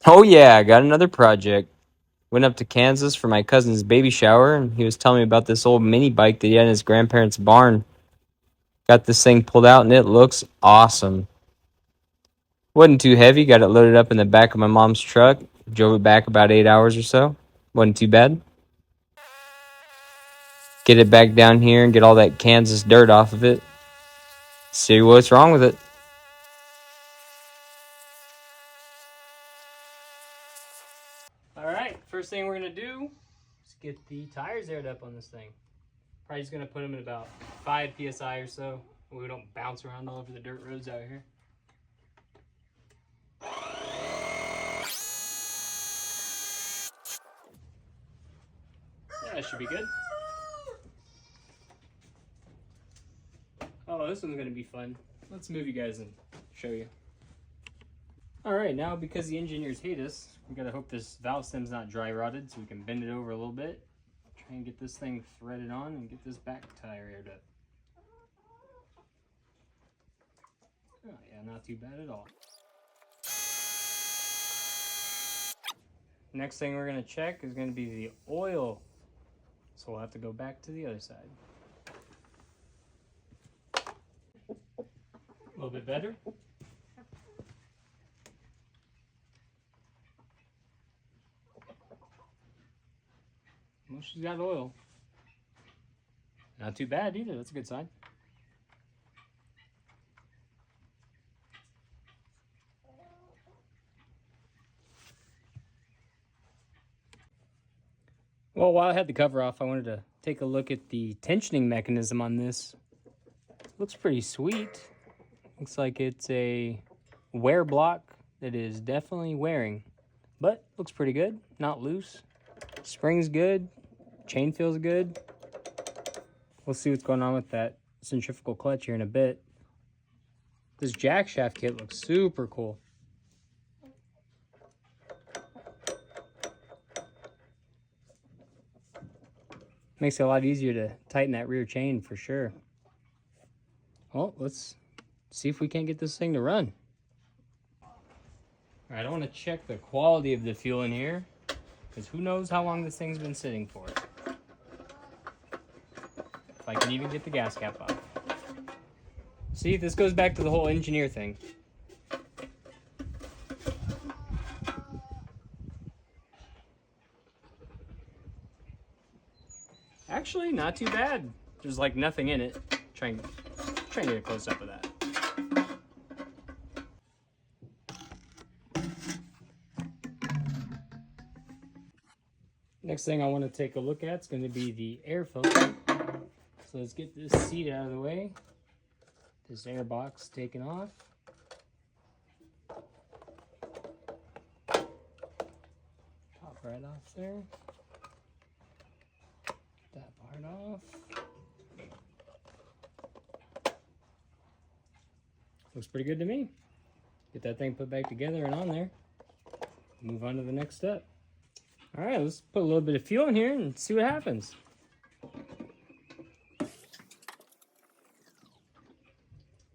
Oh yeah, I got another project. Went up to Kansas for my cousin's baby shower, and he was telling me about this old mini bike that he had in his grandparents' barn. Got this thing pulled out, and it looks awesome. Wasn't too heavy. Got it loaded up in the back of my mom's truck. Drove it back about 8 hours or so. Wasn't too bad. Get it back down here and get all that Kansas dirt off of it. See what's wrong with it. All right, first thing we're gonna do is get the tires aired up on this thing. Probably just gonna put them at about 5 psi or so. We don't bounce around all over the dirt roads out here. Yeah, that should be good. Oh, this one's gonna be fun. Let's move you guys and show you. All right, now because the engineers hate us, we gotta hope this valve stem's not dry rotted, so we can bend it over a little bit. Try and get this thing threaded on and get this back tire aired up. Oh yeah, not too bad at all. Next thing we're gonna check is gonna be the oil. So we'll have to go back to the other side. A little bit better. Well, she's got oil. Not too bad either. That's a good sign. Well, while I had the cover off, I wanted to take a look at the tensioning mechanism on this. Looks pretty sweet. Looks like it's a wear block that is definitely wearing, but looks pretty good. Not loose. Spring's good. Chain feels good. We'll see what's going on with that centrifugal clutch here in a bit. This jack shaft kit looks super cool. Makes it a lot easier to tighten that rear chain for sure. Well, let's see if we can't get this thing to run. All right, I want to check the quality of the fuel in here, because who knows how long this thing's been sitting for. If I can even get the gas cap off. See, this goes back to the whole engineer thing. Actually, not too bad. There's like nothing in it. Try and get a close up of that. Next thing I want to take a look at is going to be the air filter. So let's get this seat out of the way. This air box taken off. Pop right off there. Get that part off. Looks pretty good to me. Get that thing put back together and on there. Move on to the next step. All right, let's put a little bit of fuel in here and see what happens.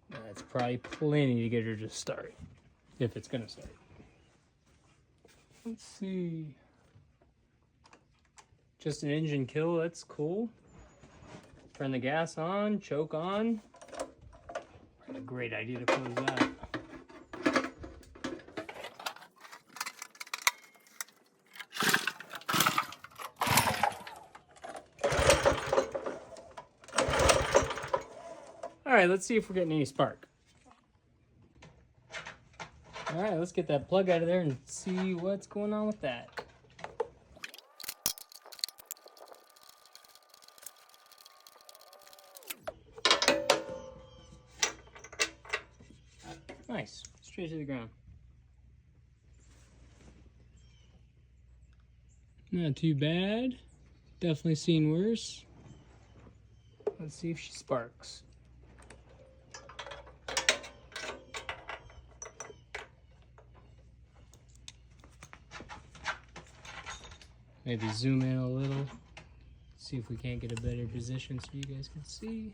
That's probably plenty to get her to start, if it's gonna start. Let's see. Just an engine kill, that's cool. Turn the gas on, choke on. What a great idea to close that. All right, let's see if we're getting any spark. All right, let's get that plug out of there and see what's going on with that. Nice, straight to the ground. Not too bad. Definitely seen worse. Let's see if she sparks. Maybe zoom in a little. See if we can't get a better position so you guys can see.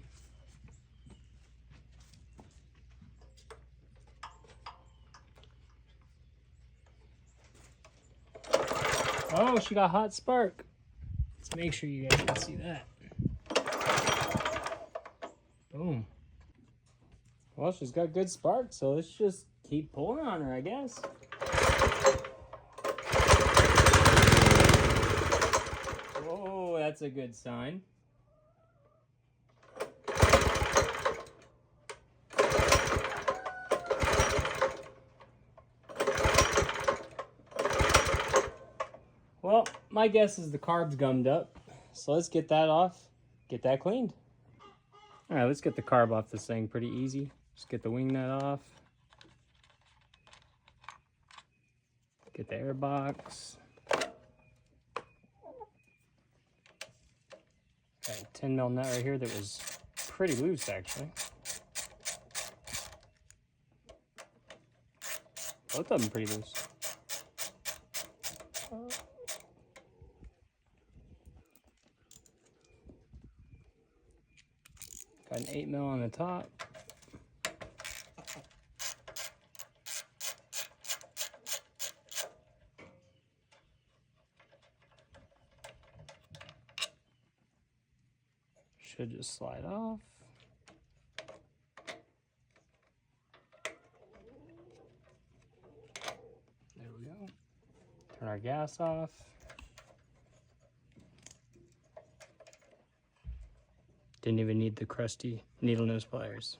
Oh, she got hot spark. Let's make sure you guys can see that. Boom. Well, she's got good spark, so let's just keep pulling on her, I guess. Oh, that's a good sign. Well, my guess is the carb's gummed up. So let's get that off, get that cleaned. All right, let's get the carb off this thing pretty easy. Just get the wing nut off. Get the air box. Got a 10 mil nut right here that was pretty loose actually. Both of them pretty loose. Got an 8 mil on the top. Should just slide off. There we go. Turn our gas off. Didn't even need the crusty needle nose pliers.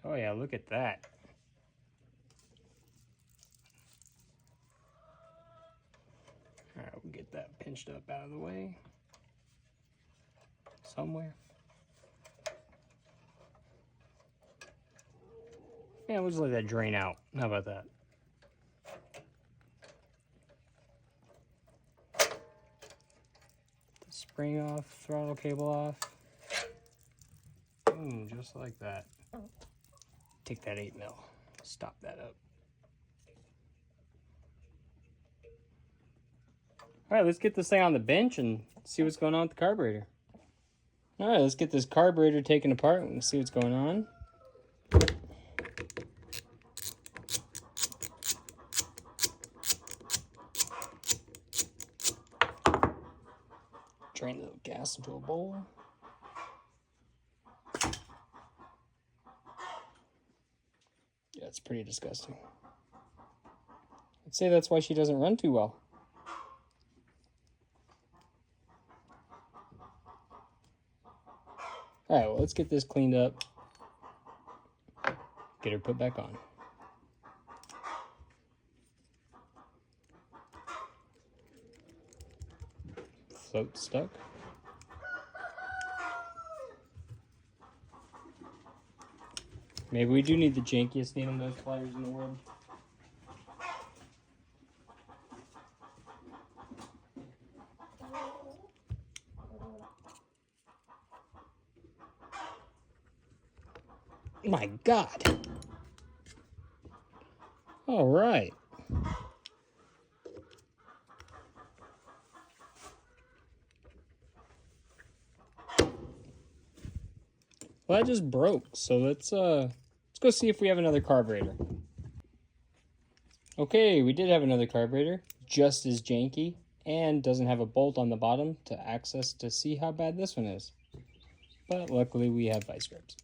Oh yeah, look at that. All right, we'll get that pinched up out of the way somewhere. Yeah, we'll just let that drain out. How about that? The spring off, throttle cable off. Boom, just like that. Take that 8 mil, stop that up. All right, let's get this thing on the bench and see what's going on with the carburetor. All right, let's get this carburetor taken apart and see what's going on. Drain the gas into a bowl. Yeah, it's pretty disgusting. I'd say that's why she doesn't run too well. All right, well, let's get this cleaned up. Get her put back on. Float stuck. Maybe we do need the jankiest needle nose pliers in the world. My God. All right. Well, that just broke. So let's go see if we have another carburetor. Okay, we did have another carburetor, just as janky, and doesn't have a bolt on the bottom to access to see how bad this one is. But luckily we have vice grips.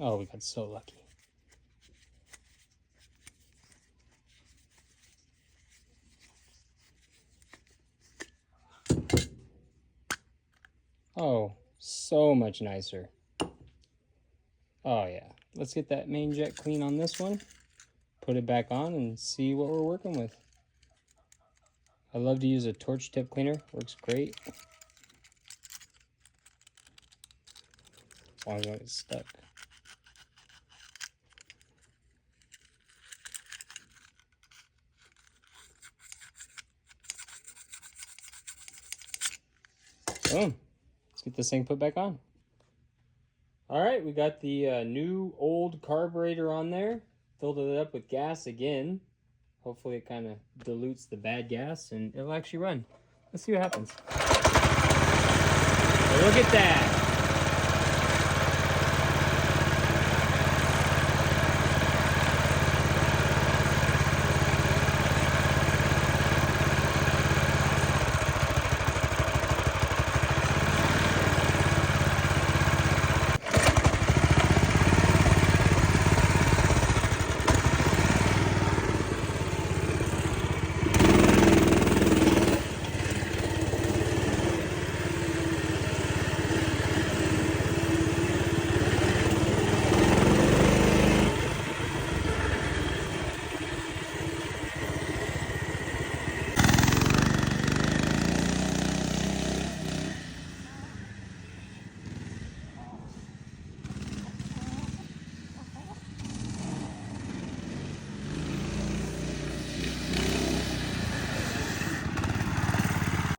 Oh, we got so lucky. Oh, so much nicer. Oh yeah, let's get that main jet clean on this one, put it back on and see what we're working with. I love to use a torch tip cleaner, works great. As long as it's stuck. Boom. Let's get this thing put back on. All right, we got the new old carburetor on there. Filled it up with gas again. Hopefully it kind of dilutes the bad gas and it'll actually run. Let's see what happens. Look at that.